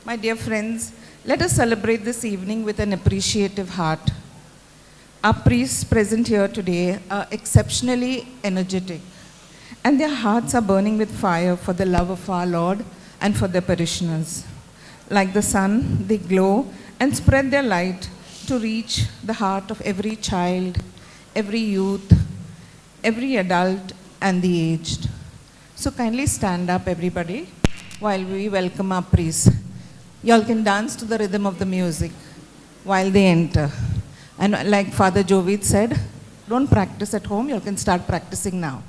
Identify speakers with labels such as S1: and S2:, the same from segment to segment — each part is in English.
S1: My dear friends, let us celebrate this evening with an appreciative heart. Our priests present here today are exceptionally energetic, and their hearts are burning with fire for the love of our Lord and for their parishioners. Like the sun, they glow and spread their light to reach the heart of every child, every youth, every adult, and the aged. So kindly stand up, everybody, while we welcome our priests. Y'all can dance to the rhythm of the music while they enter. And like Father Jovid said, don't practice at home, you can start practicing now.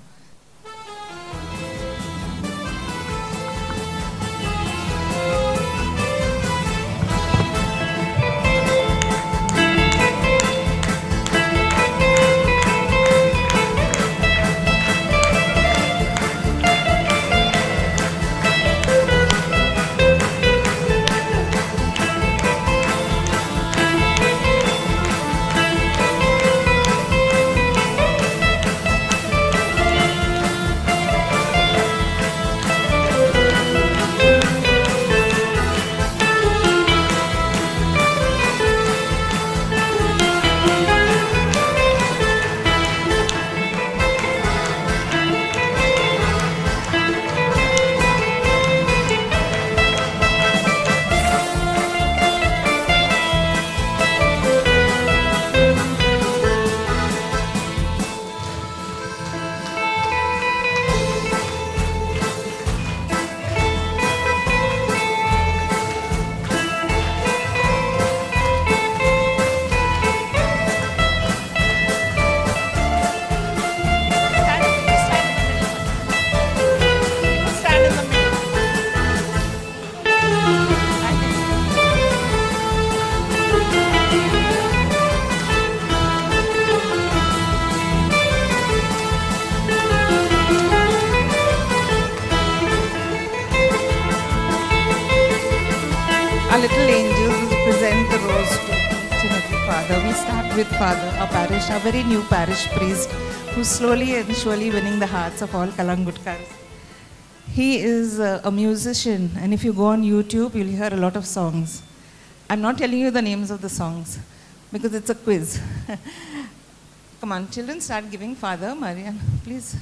S1: Our little angels will present the rose to each and every father. We start with Father, our parish, our very new parish priest, who's slowly and surely winning the hearts of all Kalangutkas. He is a musician, and if you go on YouTube, you'll hear a lot of songs. I'm not telling you the names of the songs, because it's a quiz. Come on, children, start giving Father Marian. Please,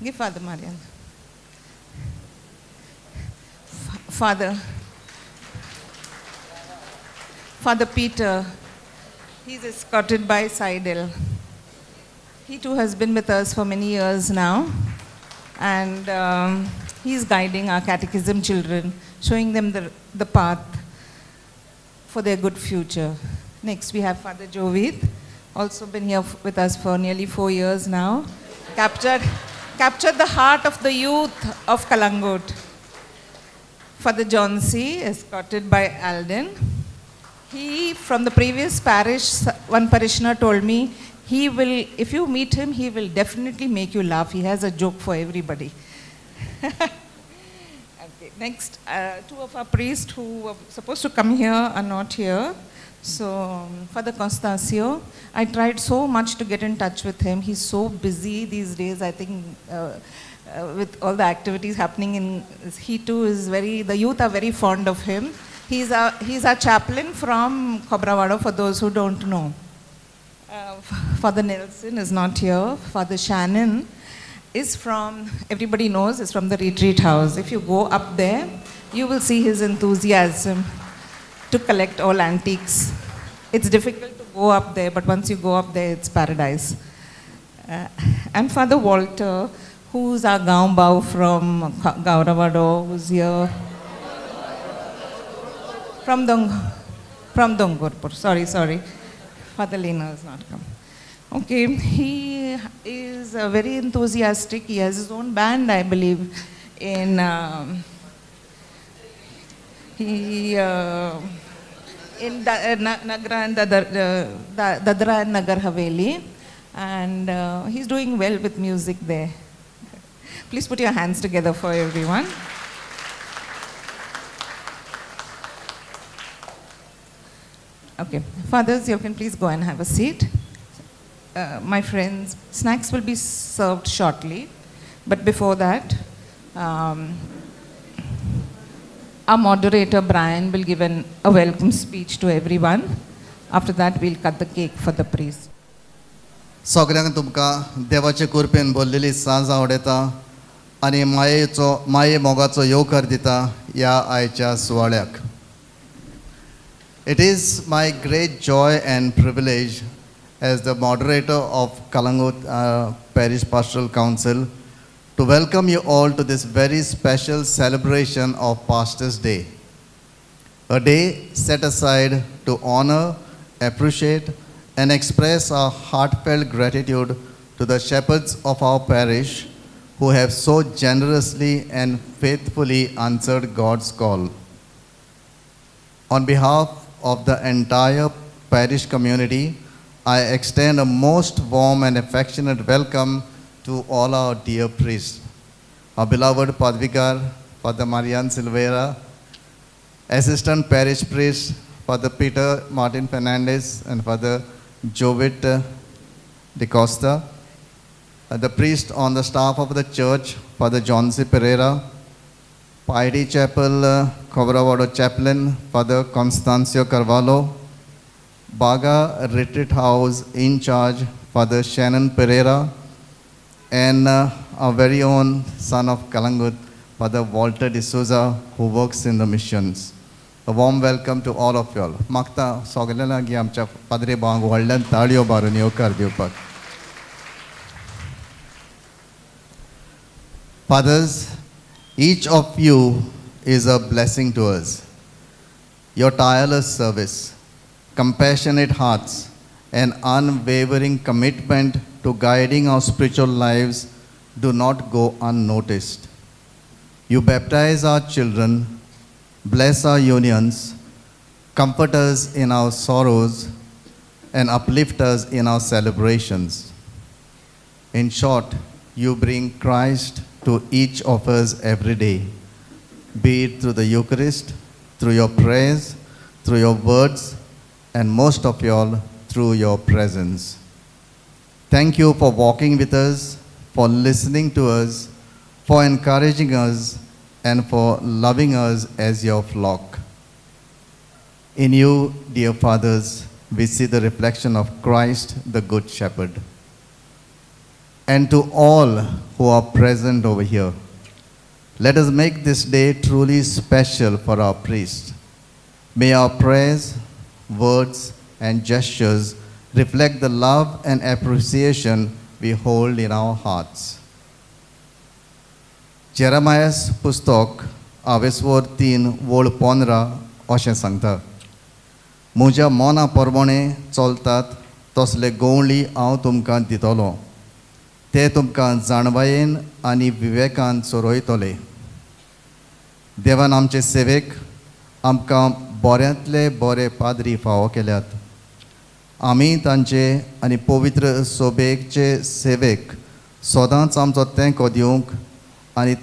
S1: give Father Marian. Father Peter, he's escorted by Seidel. He too has been with us for many years now, and he's guiding our catechism children, showing them the path for their good future. Next we have Father Jovid, also been here with us for nearly 4 years now, captured the heart of the youth of Kalangut. Father John C., escorted by Alden. He, from the previous parish, one parishioner told me, if you meet him, he will definitely make you laugh. He has a joke for everybody. Okay, next, two of our priests who were supposed to come here are not here. So, Father Constancio, I tried so much to get in touch with him. He's so busy these days, I think, with all the activities happening he too is the youth are very fond of him. He's our chaplain from Khobrawada, for those who don't know. Father Nelson is not here. Father Shannon is from, everybody knows, is from the retreat house. If you go up there, you will see his enthusiasm to collect all antiques. It's difficult to go up there, but once you go up there, it's paradise. And Father Walter, who's our Gaon Bau from Gauravado, who's here. From Dongurpur. Sorry. Father Lena has not come. Okay, he is very enthusiastic. He has his own band, I believe, in Dadra and Nagar Haveli, and he's doing well with music there. Please put your hands together for everyone. Okay, fathers, you can please go and have a seat. My friends, snacks will be served shortly, but before that, our moderator Brian will give a welcome speech to everyone. After that, we'll cut the cake for the priest.
S2: सगळ्यांक तुमकां देवाचे कृपेन भरलेली सांज आवडटा आनी माये मोगाचो येवकार दिता ह्या आयच्या सुवाळ्याक. It is my great joy and privilege as the moderator of Kalangut Parish Pastoral Council to welcome you all to this very special celebration of Pastors' Day. A day set aside to honor, appreciate, and express our heartfelt gratitude to the shepherds of our parish who have so generously and faithfully answered God's call. On behalf of the entire parish community, I extend a most warm and affectionate welcome to all our dear priests. Our beloved Padvikar, Father Marian Silveira, Assistant Parish Priest, Father Peter Martin Fernandez, and Father Jovit De Costa, the priest on the staff of the church, Father John C. Pereira, Piety Chapel, Cobrawado Chaplain, Father Constancio Carvalho, Baga Retreat House in charge, Father Shannon Pereira, and our very own son of Kalangut, Father Walter D'Souza, who works in the missions. A warm welcome to all of you all. Magta sogleला की आमच्या पाद्रे भावांक व्हडल्यान ताळयो मारून येवकार दिवपाक. Fathers, each of you is a blessing to us. Your tireless service, compassionate hearts, and unwavering commitment to guiding our spiritual lives do not go unnoticed. You baptize our children, bless our unions, comfort us in our sorrows, and uplift us in our celebrations. In short, you bring Christ to each of us every day, be it through the Eucharist, through your prayers, through your words, and most of all, through your presence. Thank you for walking with us, for listening to us, for encouraging us, and for loving us as your flock. In you, dear fathers, we see the reflection of Christ, the Good Shepherd. And to all who are present over here, let us make this day truly special for our priest. May our prayers, words, and gestures reflect the love and appreciation we hold in our hearts. जेरमायास पुस्तक आवेसवर 3 वोळ 15 अशें सांगता. म्हज्या मोना परमणे चलतात तसले गवळी हांव तुमकां दितलो. ते तुमकां जाणवायेन आनी विवेकान चोरयतले. देवान आमचे सेवेक आमकां बऱ्यांतले बरे पाद्री फावो केल्यात. आमी तांचे आनी पवित्र सोबेचे सेवेक सदांच आमचो तेंको दिवंक आनी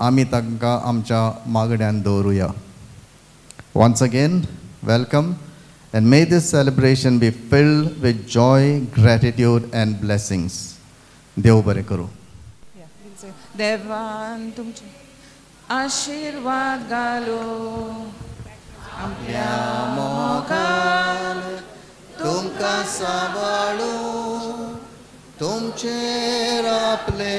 S2: आमी तांकां आमच्या मागण्यांत दवरुया. Once again, welcome, and may this celebration be filled with joy, gratitude, and blessings. देव बरें करूं.
S1: देवान तुमचे आशीर्वाद घालो.
S2: आपल्या मोगान तुमकां सांबाळू, तुमचेर आपले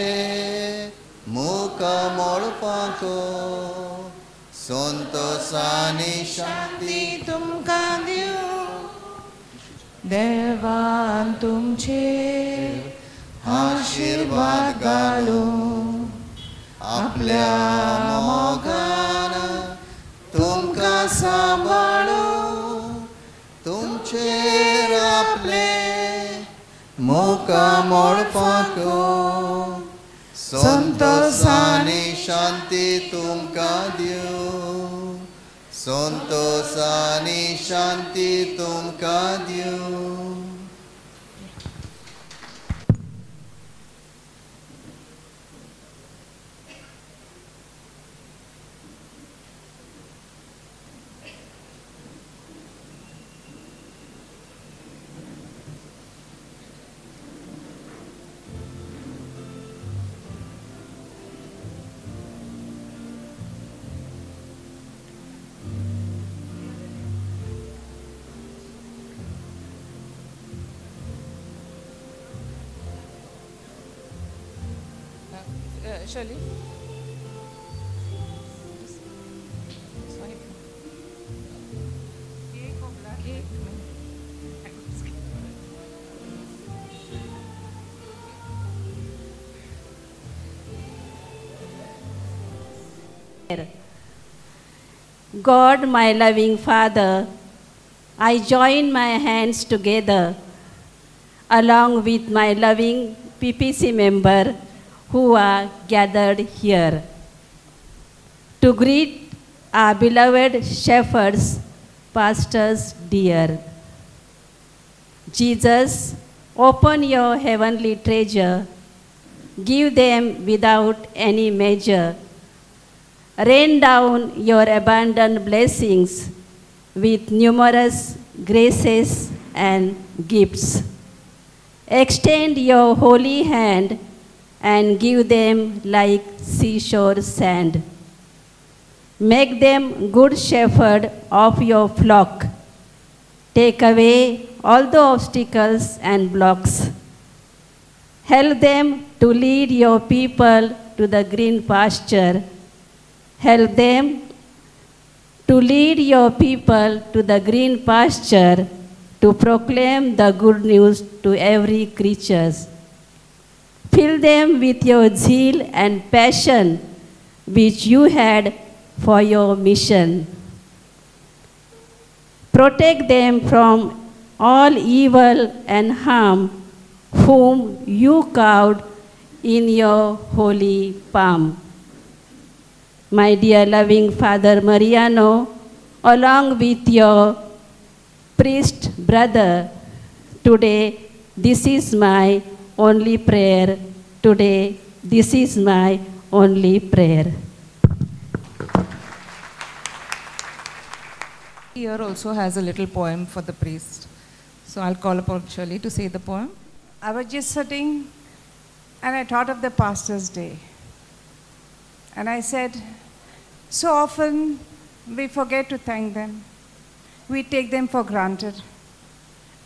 S2: मुख मोडपाको, संतोषानी शांती
S1: तुमकां दिवं. देवान तुमचे आशीर्वाद घालो.
S2: आपल्या मोगान तुमकां सांबाळू, तुमचेर आपले मुख मोडपाको, संतोषानी शांती तुमकां दिवं. संतोषानी शांती तुमकां दिवं.
S1: Shirley. Sorry. Cake.
S3: God, my loving Father, I join my hands together along with my loving PPC member who are gathered here to greet our beloved shepherds, pastors dear. Jesus, open your heavenly treasure, give them without any measure. Rain down your abundant blessings with numerous graces and gifts. Extend your holy hand and give them like seashore sand. Make them good shepherd of your flock. Take away all the obstacles and blocks. Help them to lead your people to the green pasture. Help them to lead your people to the green pasture to proclaim the good news to every creature. Fill them with your zeal and passion which you had for your mission. Protect them from all evil and harm whom you cowed in your holy palm. My dear loving Father Mariano, along with your priest brother, today this is my only prayer. Today this is my only prayer.
S1: Here also has a little poem for the priest. So I'll call upon Shirley to say the poem.
S4: I was just sitting and I thought of the Pastor's Day. And I said, so often we forget to thank them. We take them for granted.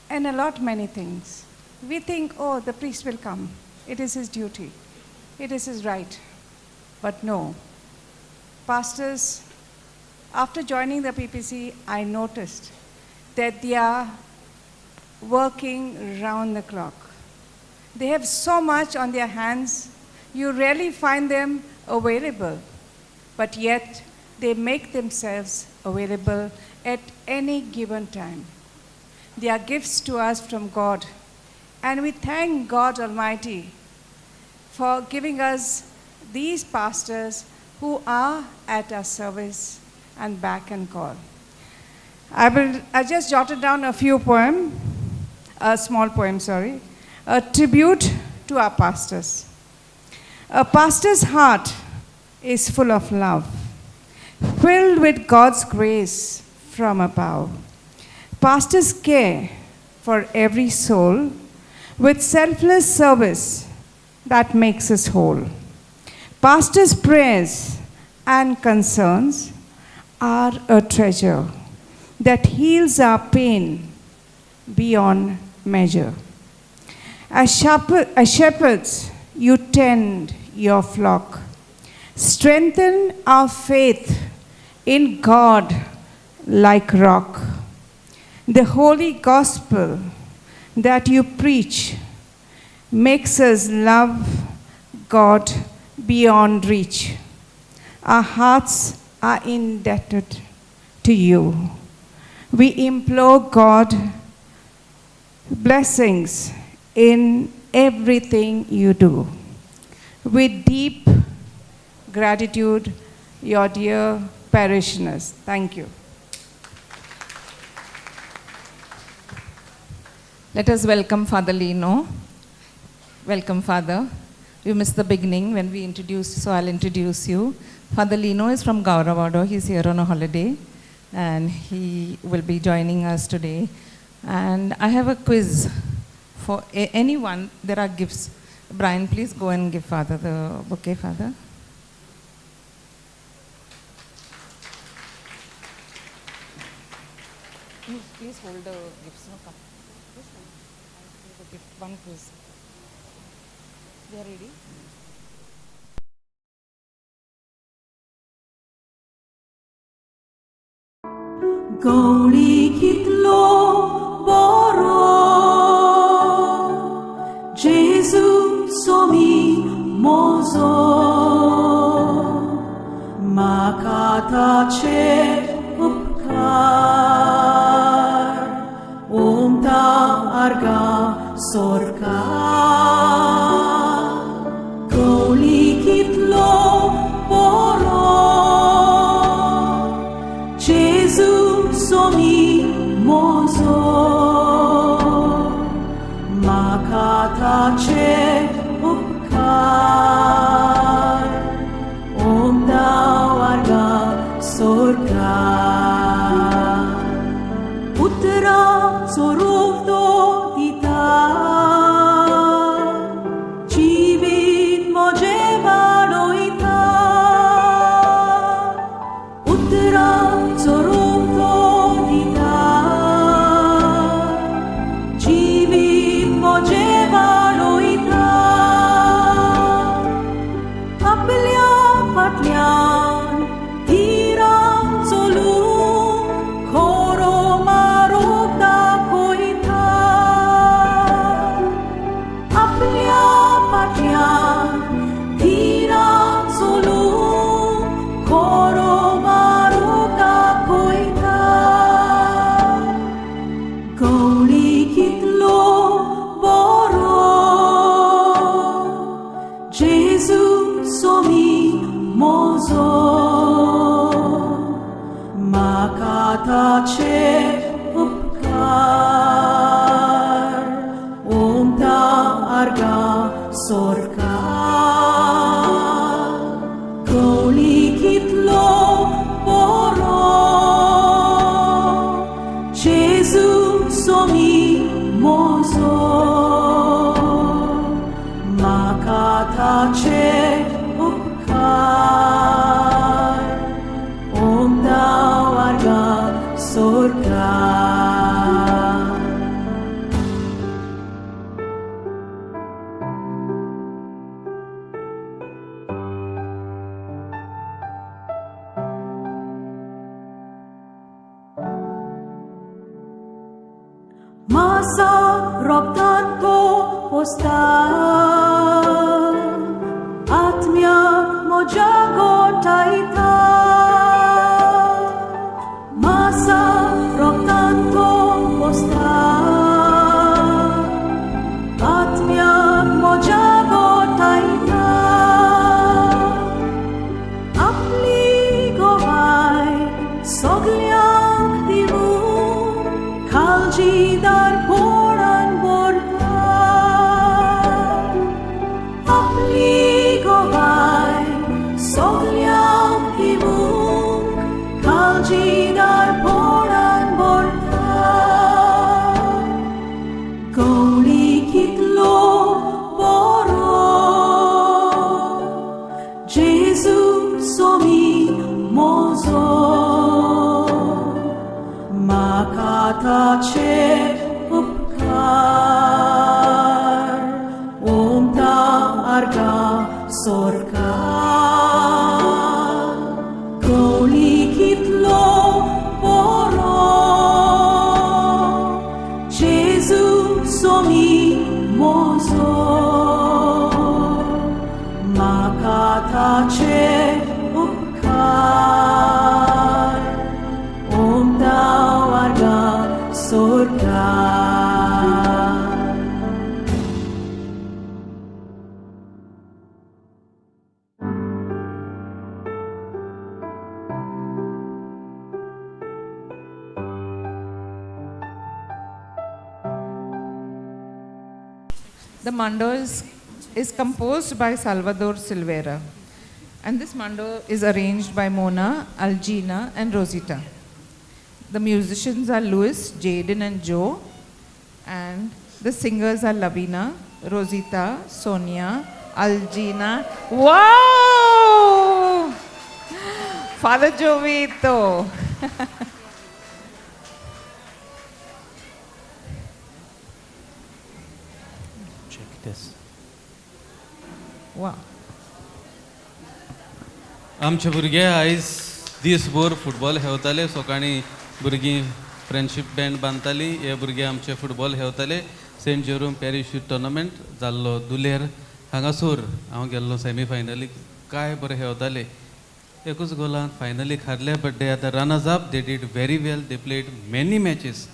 S4: And a lot many things. We think, oh, the priest will come. It is his duty. It is his right. But no. Pastors, after joining the PPC, I noticed that they are working round the clock. They have so much on their hands, you rarely find them available, but yet they make themselves available at any given time. They are gifts to us from God, and we thank God Almighty for giving us these pastors who are at our service and back and call. I just jotted down a small poem, a tribute to our pastors. A pastor's heart is full of love, filled with God's grace from above. Pastors care for every soul with selfless service that makes us whole. Pastors' prayers and concerns are a treasure that heals our pain beyond measure. As shepherds, you tend your flock. Strengthen our faith in God like rock. The holy gospel that you preach makes us love God beyond reach. Our hearts are indebted to you. We implore God blessings in everything you do. With deep gratitude, your dear parishioners. Thank you.
S1: Let us welcome Father Lino. Welcome, Father. You missed the beginning when we introduced, so I'll introduce you. Father Lino is from Gauravado. He's here on a holiday, and he will be joining us today. And I have a quiz for anyone. There are gifts. Brian, please go and give Father the bouquet, Father. Please hold the gifts. No, come. Please hold. I'll give the gift. One quiz. They are ready?
S5: गवळी कितलो बरो जेजू Somi mojo म्हाका ताचे उपकार ओमता आर्गा सोरका गवळी कितलो बरो जेजू Somi mojo म्हाका ताचे उपकार ओमदा वार्गा सोरका उतरा सोरूप तो दिता जिवीत मोजे वाडोयता उतरा सोरूप तो दिता जिवीत मोजे वाडोयता आपल्या फाटल्यान धीरान चलून खरो मारूक दाखयता आपल्या फाटल्यान धीरान चलून खरो मारूक दाखयता गवळी कितलो बरो जेजू सोमी मोजो म्हाका ताचे उपकार ओमता आर्गा सोरका गवळी कितलो बरो जेजू सोमी मोजो म्हाका ताचे उपकार ओमदा वार्गा सोरका Masa roktanto posta atmiak mojago taita Masa roktanto posta atmiak mojago taita Apli govai sogliak dimu Kalji dar poran borta Apli govai sogliak divuk Kalji dar poran borta Gawli kitlo boro Jesu somi mozo म्हाका ताचे उपकार ओमता आर्गा सोरका गवळी कितलो बरो जेजू Somi mojo म्हाका ताचे उपकार ओमदा वार्गा सोरका
S1: The mando is composed by Salvador Silveira, and this mando is arranged by Mona, Algina, and Rosita. The musicians are Luis, Jaden, and Joe, and the singers are Lavina, Rosita, Sonia, Algina. Wow! Father Jovito.
S6: Check this.
S1: Wow.
S7: आमचे भुरगे आयज दिसभर football खेळटाले सकाळीं भुरगीं friendship band बांदतालीं हे भुरगे आमचे फुटबॉल खेळताले सेंट जेरोम पॅरिश टोर्नामेंट जाल्लो दुलेर हांगासर हांव गेल्लो सेमी फायनलीक काय बरें खेळताले एकूच गोलान फायनलीक हारले but they are the runners up they did very well they played many matches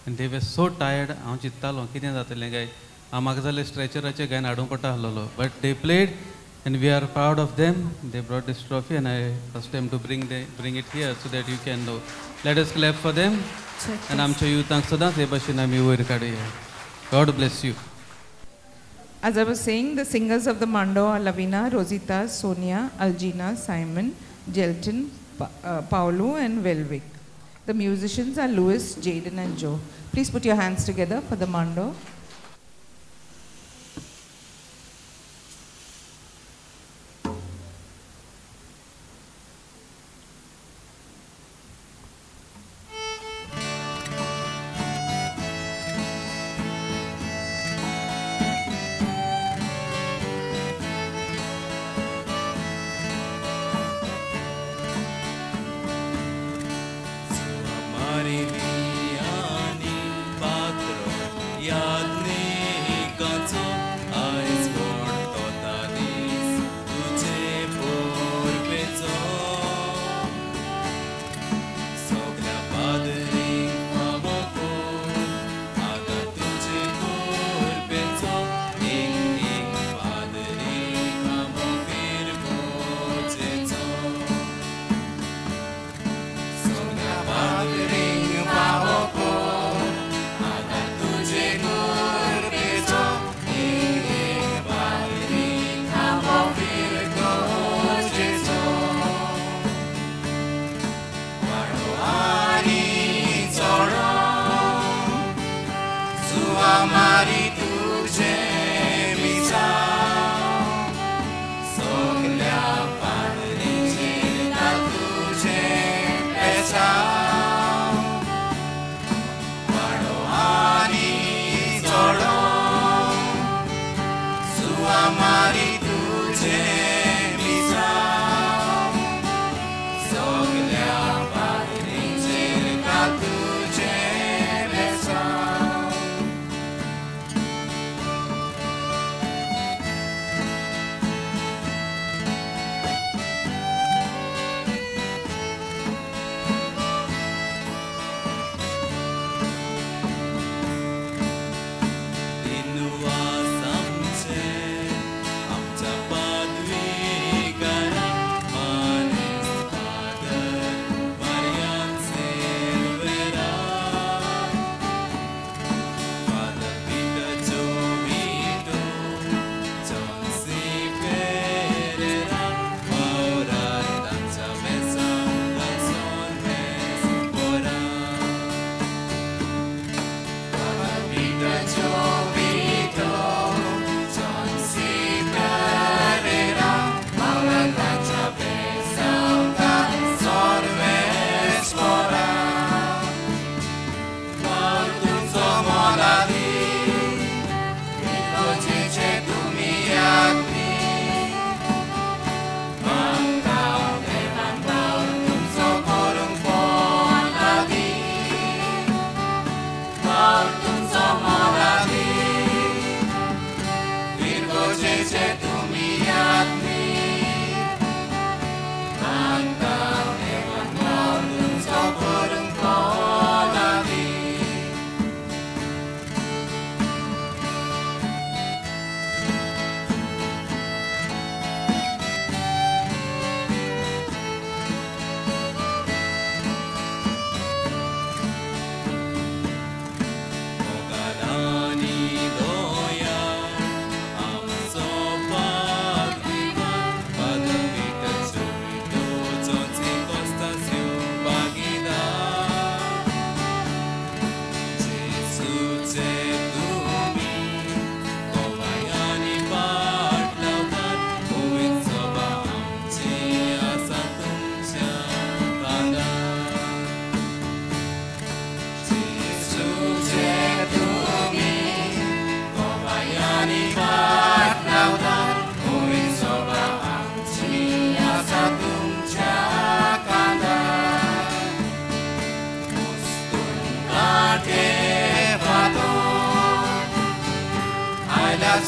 S7: आनी दे वे सो टायर्ड हांव चिंत्तालो कितें जातलें काय हांव म्हाका जाल्यार स्ट्रेचराचेर घायन हाडूंक पडटा आसलेलो but they played and we are proud of them. They brought this trophy and I asked them to bring it here so that you can know. Let us clap for them. And आमच्या युथांक सदांच हे भाशेन आमी वयर काडया. God bless you.
S1: As I was saying, the singers of the Mando are Lavina, Rosita, Sonia, Algina, Simon, Jelton, Paolo and Velvic. The musicians are Louis, Jaden and Joe. Please put your hands together for the Mando.
S8: Mariviani patron, ya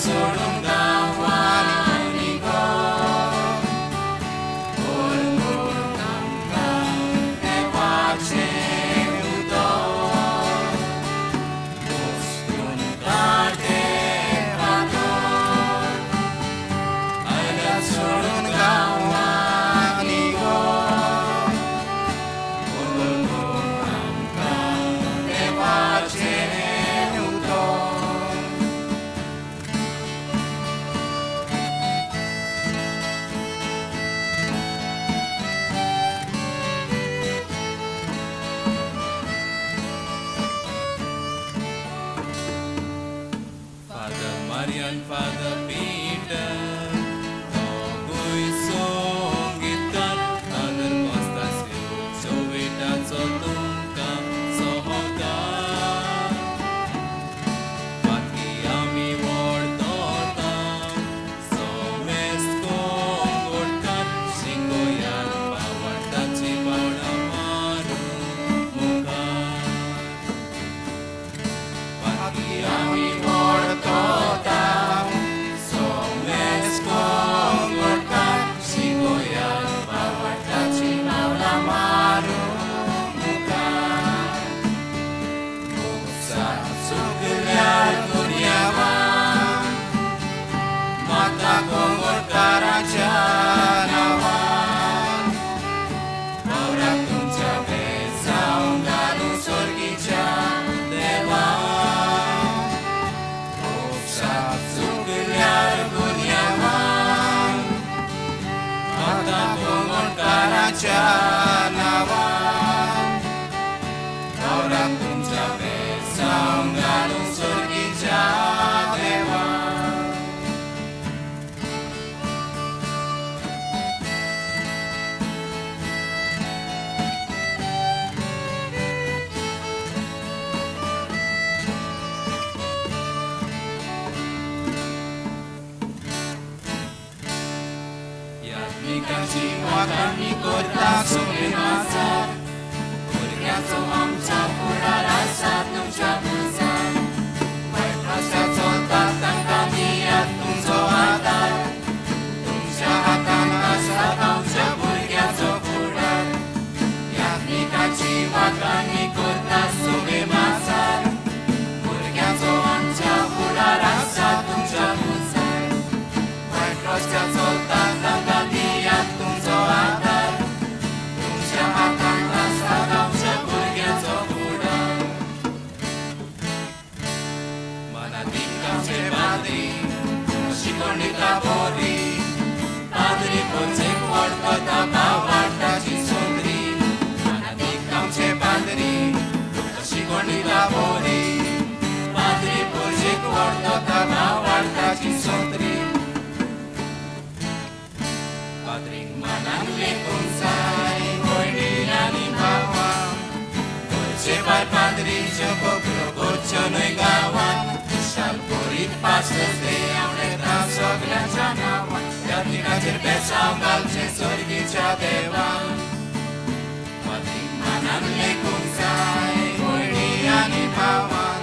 S8: सोडून गांवांनी गो ओळखून आमकां देवाचें उदक वचून काटेर बांदून आयल्या सोडून गांवांनी गो ओळखून आमकां देवाचें उदक Father Marian, Father Peter, doguj songitan, Father Constantio, Sovitaco tuमकां sohogar. Matki ami wordotam, somes kongorkan, singoyan pawartaci paudamaru mukhar. Matki ami wordotam, somes kongorkan, singoyan pawartaci paudamaru mukhar. Buksa sugelyar duniawan, mata kongorkan rajanawan. Paurat तुमच्या बेजावून घालून स्वर्गीच्या देवान. मोक्षात चुकल्यार गुन्यांवान, माता कोंगणकाराच्या नांवान. paurat तुमच्या बेजावून घालून स्वर्गीच्या देवान. यात्मिकांची वाटाणी करता सगळे माचार, भुरग्याचो आमच्या फुडार आसा तुमच्या मुखार. वायट रस्त्यार चलतात तांकां दियात तुमचो आदार. तुमच्या हातान आसा गांवच्या भुरग्याचो फुडार. यात्मिकांची वाटाणी करता सगळे माचार, भुरग्याचो आमच्या फुडार आसा तुमच्या मुखार. वायट रस्त्यार चलतात तांकां दियात तुमचो आदार. तुमच्या हातान आसा गांवच्या भुरग्याचो फुडार. मनांतली गांवचे पाद्री शिकवण दिता बरी. पाद्री पोरचेक वळखता भावार्थाची सोदरी. मनांतली गांवचे पाद्री शिकवण दिता बरी. पाद्री पोरचेक वळखता भावार्थाची सोदरी. पाद्रीक मनान लेखून जाय भयणी आनी भावां. गोंयचे भायर पाद्रीच्यो खोबऱ्यो करच्यो न्हय गांवांत. खुशाल करीत पासस दे आवडेता सगळ्यांच्या नांवान. यात्मिकाचेर बेसांव घालचें सर्गीच्या देवान. पाद्रीक मनान लेखून जाय भयणी आनी भावां.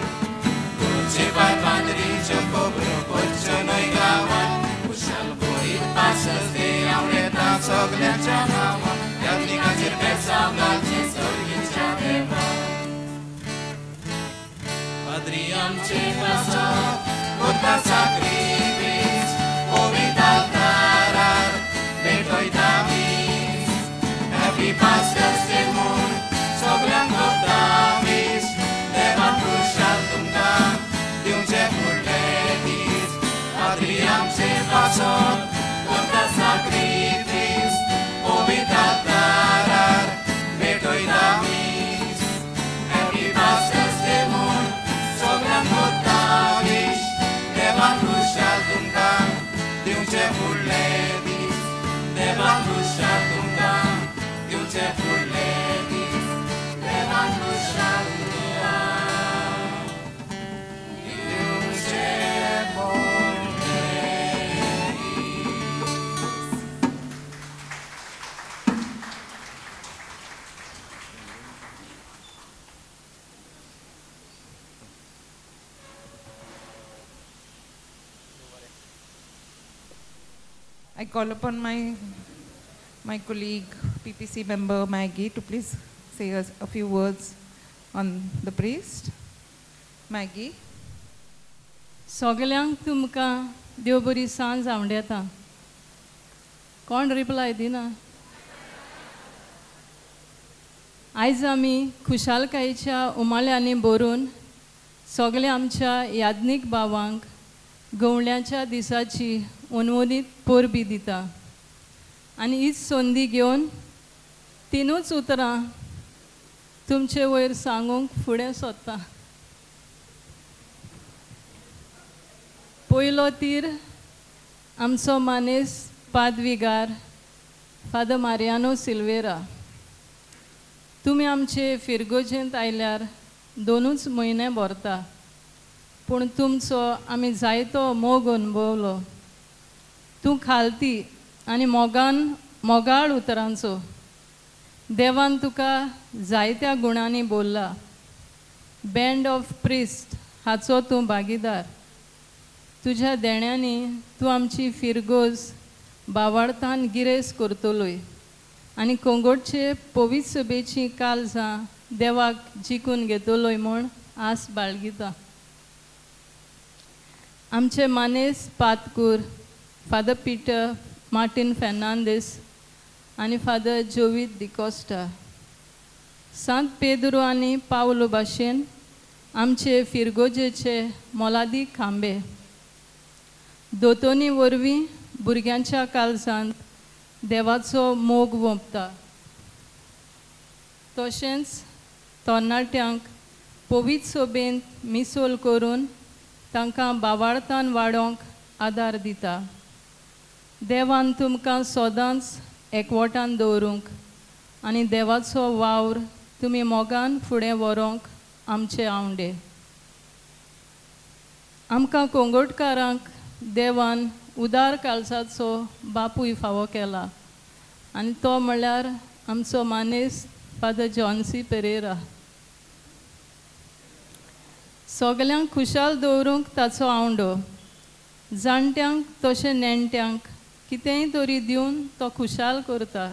S8: गोंयचे भायर पाद्रीच्यो खोबऱ्यो करच्यो न्हय गांवांत. खुशाल करीत पासस दे आवडेता सगळ्यांच्या नांवान. यात्मिकाचेर बेसांव घालचें सर्गीच्या देवान. पाद्री आमचे पासत करता साक्रिफीस. पवित्र आल्तारार भेटयता मीस. हॅपी पास्टर्स डे म्हूण सगळ्यांक करता मीस. देवान खुशाल तुमकां दिवचे फुडले दीस. पाद्री आमचे पासत करता साक्रिफीस. पवित्र आल्तारार भेटयता मीस. हॅपी पास्टर्स डे म्हूण सगळ्यांक करता मीस. देवान Khushal
S1: I call upon my colleague, PPC member Maggie, to please say a few words on the priest. Maggie.
S9: सगल्यांक तुमकां देव बरी सांज आवंडेता. कोण रिप्लाय दिना? आयज आमी खुशालकायेच्या उमाळ्यांनी भरून सगल्या आमच्या याज्ञीक भावांक गवळ्याच्या दिसाची उनवनीत पोरबी दिता. आनी हीच संदी घेवन तिनूच उतरां तुमचे वयर सांगूंक फुडें सोदता. पयलो तीर आमचो मानेस पादविगार फादर मारियानो सिल्वेरा. तुमी आमचे फिरगोजेंत आयल्यार 2 म्हयने भरता, पूण तुमचो आमी जायतो मोग अनुभवलो. तूं खालती आनी मोगाळ उतरांचो. देवान तुका जायत्या गुणांनी बोल्ला. बँड ऑफ प्रिस्ट हाचो तूं भागीदार. तुज्या देण्यांनी तूं आमची फिरगोज बावार्थान गिरेस्त करतलोय आनी कोंगोटचे पवित्र सभेची काळजां देवाक जिखून घेतलोय म्हूण आस बाळगिता. आमचे मानेस पातकूर फादर पिटर मार्टिन फेर्नांदीस आनी फादर जोवीत डिकोस्टा. सांत पेद्रो आनी पावलो भाशेन आमचे फिरगोजेचे मोलादीक खांबे. दोतोनी वरवीं भुरग्यांच्या काळजांत देवाचो मोग वोंपता. तशेंच तरणाट्यांक पवित्र सभेंत मिसोल करून तांकां भावार्थान वाडोवंक आदार दिता. देवान तुमकां सदांच एकवटान दवरूंक आनी देवाचो वावर तुमी मोगान फुडें व्हरोंक आमचे आवंडे. आमकां कोंगोटकारांक देवान उदार काळजाचो बापूय फावो केला आनी तो म्हणल्यार आमचो मानेस फादर जॉन्सी पेरेरा. सगल्यांक खुशाल दवरूंक ताचो आवंडो. जाणट्यांक तशें नेणट्यांक कितेंय तरी दिवन तो खुशाल करता.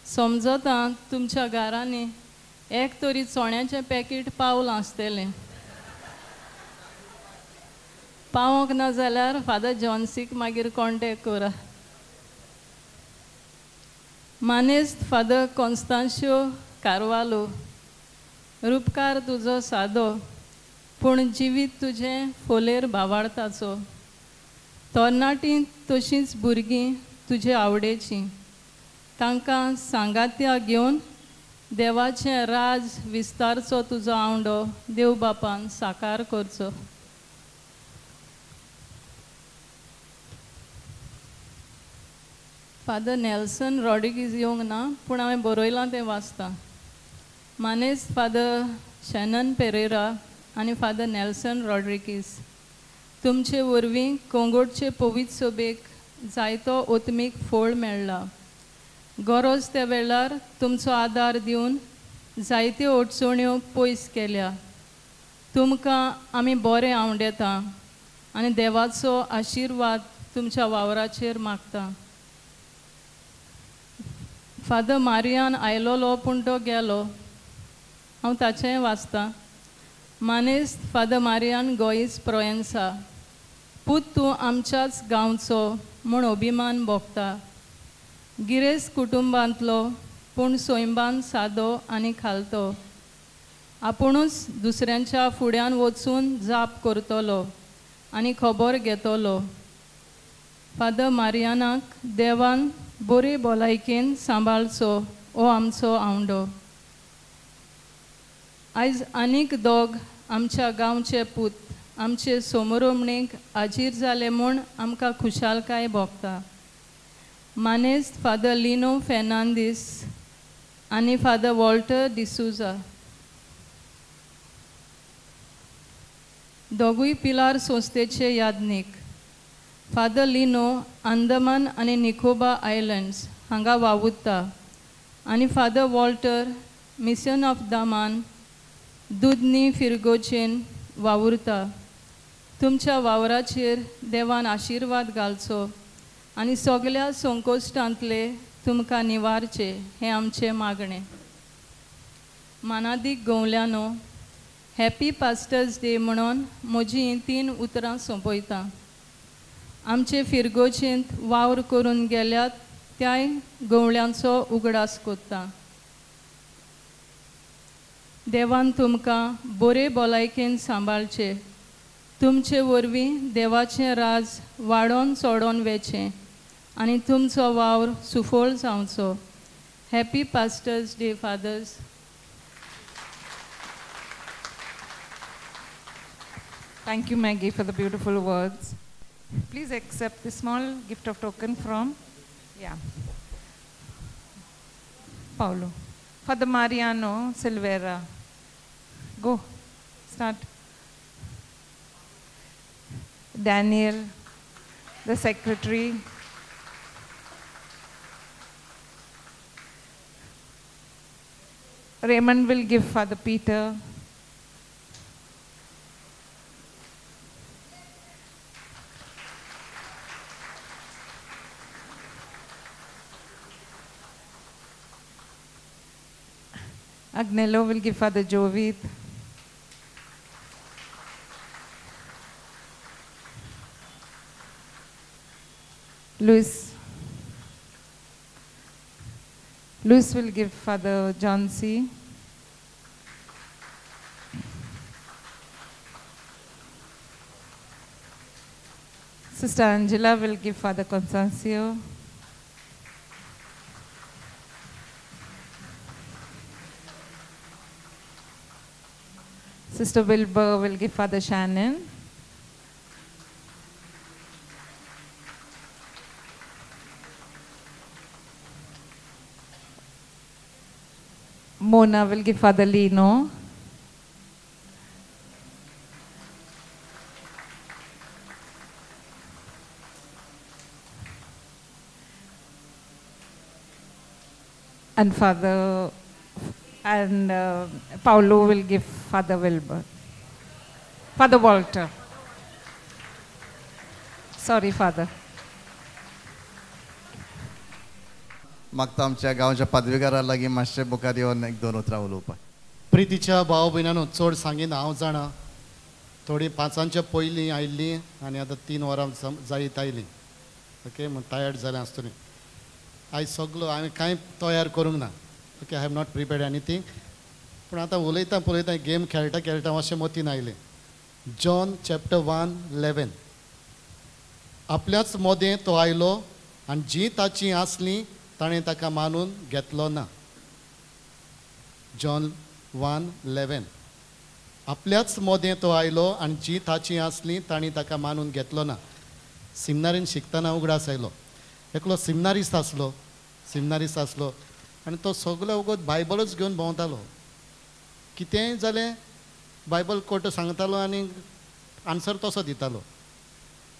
S9: समजता तुमच्या घरांनी एक तरी चोण्याचें पॅकेट पावलां आसतलें. पावोंक ना जाल्यार फादर जॉन्सीक मागीर कॉन्टेक्ट करा. मानेस्त फादर कॉन्स्तांशियो कारवालो. रूपकार तुजो सादो पूण जिवीत तुजें फोलेर भावार्थाचो. तरणाटीं तशींच भुरगीं तुजे आवडेचीं. तांकां सांगात्या घेवन देवाचें राज विस्तारचो तुजो आवंडो देव बापान साकार करचो. फादर नेल्सन रॉड्रिगीज येवंक ना, पूण हांवें बरयलां तें वाचतां. मानेस्त फादर शॅनन पेरेरा आनी फादर नेल्सन रॉड्रिगीज, तुमचे वरवीं कोंगोटचे पवित्र सभेक जायतो ओतमीक फोळ मेळ्ळा. गरज त्या वेळार तुमचो आदार दिवन जायत्यो अडचण्यो पयस केल्या. तुमकां आमी बरें आवंडेता आनी देवाचो आशिर्वाद तुमच्या वावराचेर मागता. फादर मारियान आयलोलो पूण तो गेलो. हांव ताचेंय वाचतां. मानेस्त फादर मारियान गोईस प्रोयेन्सा. पूत तूं आमच्याच गांवचो म्हूण अभिमान भोगता. गिरेस्त कुटुंबांतलो पूण सोयंबान सादो आनी खालतो. आपुणूच दुसऱ्यांच्या फुड्यान वचून जाप करतलो आनी खबर घेतलो. फादर मारियानाक देवान बरे भलायकेन सांबाळचो हो आमचो आवंडो. आयज आनीक दोग आमच्या गांवचे पूत आमचे सोमरोमणेक हाजीर जाले म्हूण आमकां खुशालकाय भोगता. मानेस्त फादर लिनो फेर्नांदीस आनी फादर वॉल्टर डिसुजा. दोगूय पिलार संस्थेचे याज्ञीक. फादर लिनो अंदमान आनी निकोबार आयलँड्स हांगा वावुरता आनी father Walter mission of Daman दुधनी फिरगोचेन वावुरता. तुमच्या वावराचेर देवान आशिर्वाद घालचो आनी सगळ्या संकोश्टांतले तुमकां निवारचे हें आमचें मागणें. मानादीक गोवल्यानो, हॅपी पास्टर्स डे म्हणून म्हजीं हीं 3 उतरां सोंपयतां. आमचे फिरगोचेंत वावर करून गेल्यात त्याय गवळ्यांचो उगडास कोत्ता. देवान तुमकां बरे भलायकेन सांबाळचे. तुमचे वरवीं देवाचें राज वाडोवन चोडोन वेचें आनी तुमचो वावर सुफोळ जावचो. Happy pastors day fathers.
S1: Thank you, Maggie, for the beautiful words. Please accept the small gift of token from, Paulo. Father Mariano Silveira. Go, start. Daniel, the secretary. Raymond will give Father Peter. Agnello will give Father Jovit. Luis will give Father John C. Sister Angela will give Father Constancio. Sister Wilbur will give Father Shannon. Mona will give Father Lino. And Paulo will give Father Wilbur. Father Walter. Sorry, Father.
S2: मागता आमच्या गांवच्या पदवीकारा लागीं मातशें मुखार येवन 1-2 उतरां उलोवपाक.
S10: प्रितीच्या भाव भयणांनो, चड सांगीन हांव जाणा. थोडी 5च्या पयलीं आयिल्लीं आनी आतां 3 वरां जायत आयलीं. ओके, म्हण टायर्ड जालें आसतलें. आयज सगलो हांवें कांय तयार करूंक ना. Okay, I have not prepared anything. पूण आतां उलयता पळयता गेम खेळटा मातशें मतीन आयलें. John chapter 1:11. आपल्याच मोदें तो आयलो आनी जीं ताचीं आसलीं ताणें ताका मानून घेतलो ना. जॉन 1:11. आपल्याच मोदें तो आयलो आनी जीं ताचीं आसलीं ताणें ताका मानून घेतलो ना. सिमनारीन शिकतना उगडास आयलो. एकलो सिमनारिस्ट आसलो आनी तो सगलो वगत बायबलच घेवन भोंवतालो. कितेंय जालें बायबल कोट सांगतालो आनी आन्सर तसो दितालो.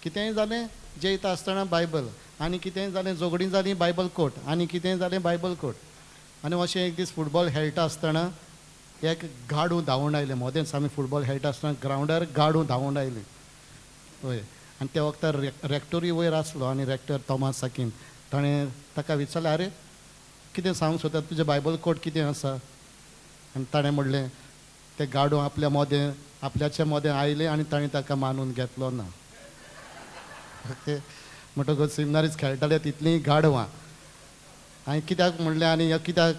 S10: कितेंय जालें जेयता आसतना बायबल, आनी कितेंय जालें झगडीं जालीं बायबल कोट, आनी कितेंय जालें बायबल कोट. आनी अशें एक दीस फुटबॉल खेळटा आसतना एक गाडू धांवून आयलें. मोदेंच आमी फुटबॉल खेळटा आसतना ग्रावंडार गाडू धांवून आयलें. हय, आनी त्या वक्तार रॅक्टोरी वयर आसलो आनी रॅक्टर थॉमस साकीन ताणें ताका विचारलें, आरे कितें सांगूंक सोदता, तुजें बायबल कोट कितें आसा? आनी ताणें म्हणलें, तें गाडू आपल्याचें मोदें आयलें आनी ताणें ताका मानून घेतलो ना. ओके, म्हणटकूच सिमनारीज खेळटाले तितलीं गाडवां. हांवें कित्याक म्हणलें आनी कित्याक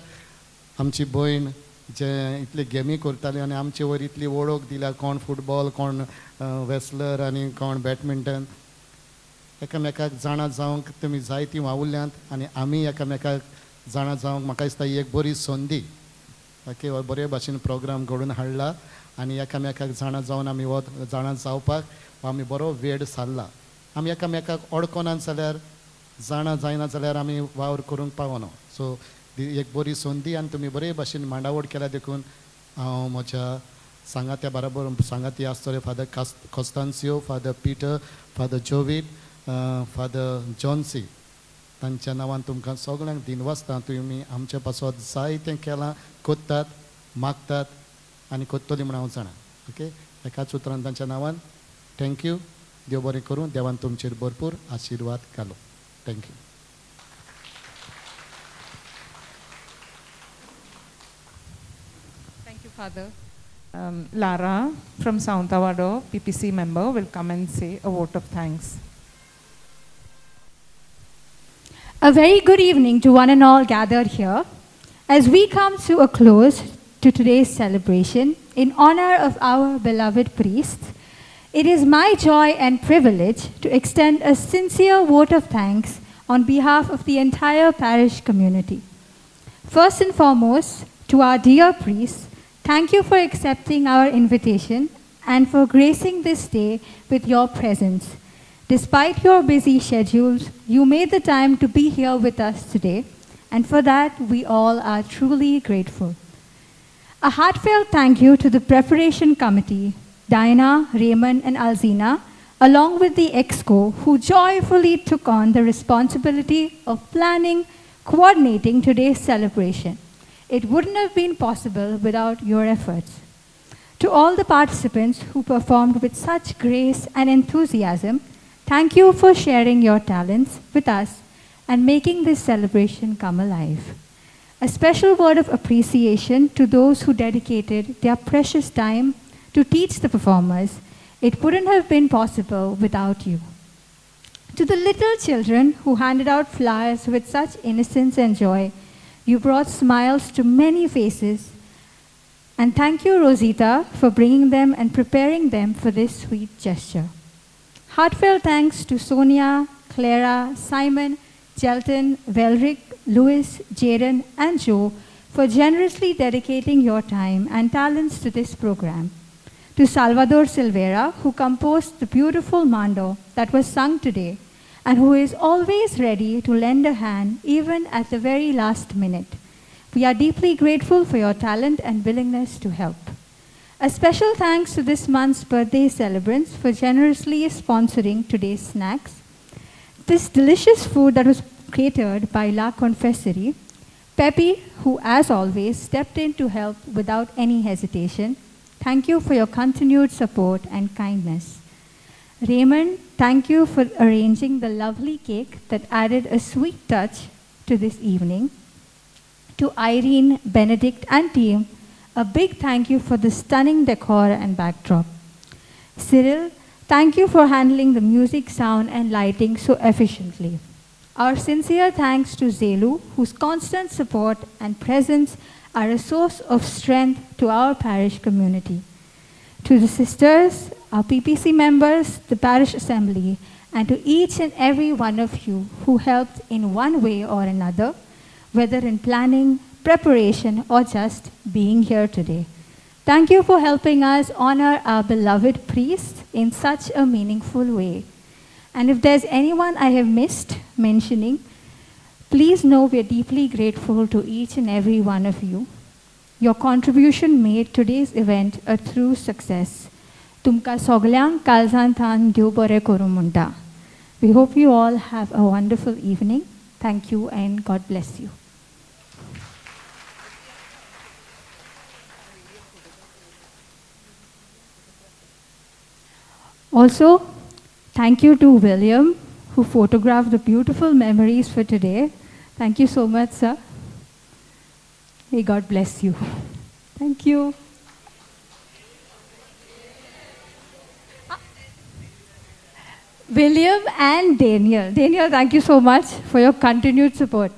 S10: आमची भयण जे इतले गेमी करताली आनी आमचे वयर इतली वळख दिल्या, कोण फुटबॉल, कोण वेस्लर आनी कोण बॅडमिंटन. एकामेकाक जाणा जावंक तुमी जायतीं वावुरल्यांत आनी आमी एकामेकाक जाणा जावंक म्हाका दिसता ही एक बरी संदी. ओके, हो बरे भाशेन प्रोग्राम घडोवन हाडला आनी एकामेकाक जाणा जावन आमी हो जाणा जावपाक आमी बरो वेळ सारला. आमी एकामेकाक अडकोनात जाल्यार, जाणा जायना जाल्यार आमी वावर करूंक पावना. सो एक बरी संदी आनी तुमी बरे भाशेन मांडावळ केल्या देखून हांव म्हज्या सांगात्या बरोबर सांगाती आसतले फादर कॉस्तान्सियो, फादर पिटर, फादर जोवीट, फादर जॉन्सी, तांच्या नांवान तुमकां सगळ्यांक दिनवासता. तुमी आमचे पासत जायतें केलां, कोत्तात, मागतात आनी कोत्तली म्हण हांव जाणा. ओके, एकाच उतरान तांच्या नांवान थँक्यू. देव बरें करूं. देवान तुमचेर भरपूर आशिर्वाद घालो. Thank you.
S1: Thank you, Father. Lara from Sauntawado, PPC member, will come and say a vote of thanks.
S11: A very good evening to one and all gathered here. As we come to a close to today's celebration in honor of our beloved priest, it is my joy and privilege to extend a sincere vote of thanks on behalf of the entire parish community. First and foremost, to our dear priest, thank you for accepting our invitation and for gracing this day with your presence. Despite your busy schedules, you made the time to be here with us today, and for that, we all are truly grateful. A heartfelt thank you to the preparation committee, Diana, Raymond, and Alzina, along with the EXCO, who joyfully took on the responsibility of planning, coordinating today's celebration. It wouldn't have been possible without your efforts. To all the participants who performed with such grace and enthusiasm, thank you for sharing your talents with us and making this celebration come alive. A special word of appreciation to those who dedicated their precious time to teach the performers. It wouldn't have been possible without you. To the little children who handed out flowers with such innocence and joy, you brought smiles to many faces. And thank you, Rosita, for bringing them and preparing them for this sweet gesture. Heartfelt thanks to Sonia, Clara, Simon, Jelton, Velric, Louis, Jaden, and Joe for generously dedicating your time and talents to this program. To Salvador Silveira, who composed the beautiful Mando that was sung today, and who is always ready to lend a hand even at the very last minute. We are deeply grateful for your talent and willingness to help. A special thanks to this month's birthday celebrants for generously sponsoring today's snacks. This delicious food that was catered by La Confessory, Pepe, who as always stepped in to help without any hesitation. Thank you for your continued support and kindness. Raymond, thank you for arranging the lovely cake that added a sweet touch to this evening. To Irene, Benedict, and team, a big thank you for the stunning decor and backdrop. Cyril, thank you for handling the music, sound, and lighting so efficiently. Our sincere thanks to Zelu, whose constant support and presence are a source of strength to our parish community. To the sisters, our PPC members, the parish assembly, and to each and every one of you who helped in one way or another, whether in planning, preparation, or just being here today. Thank you for helping us honor our beloved priest in such a meaningful way. And if there's anyone I have missed mentioning, please know we are deeply grateful to each and every one of you. Your contribution made today's event a true success. Tumka soglyang kalzanthan dew bore korumunta. We hope you all have a wonderful evening. Thank you and God bless you. Also, thank you to William, who photographed the beautiful memories for today. Thank you so much, sir. May God bless you. Thank you. William and Daniel. Daniel, thank you so much for your continued support.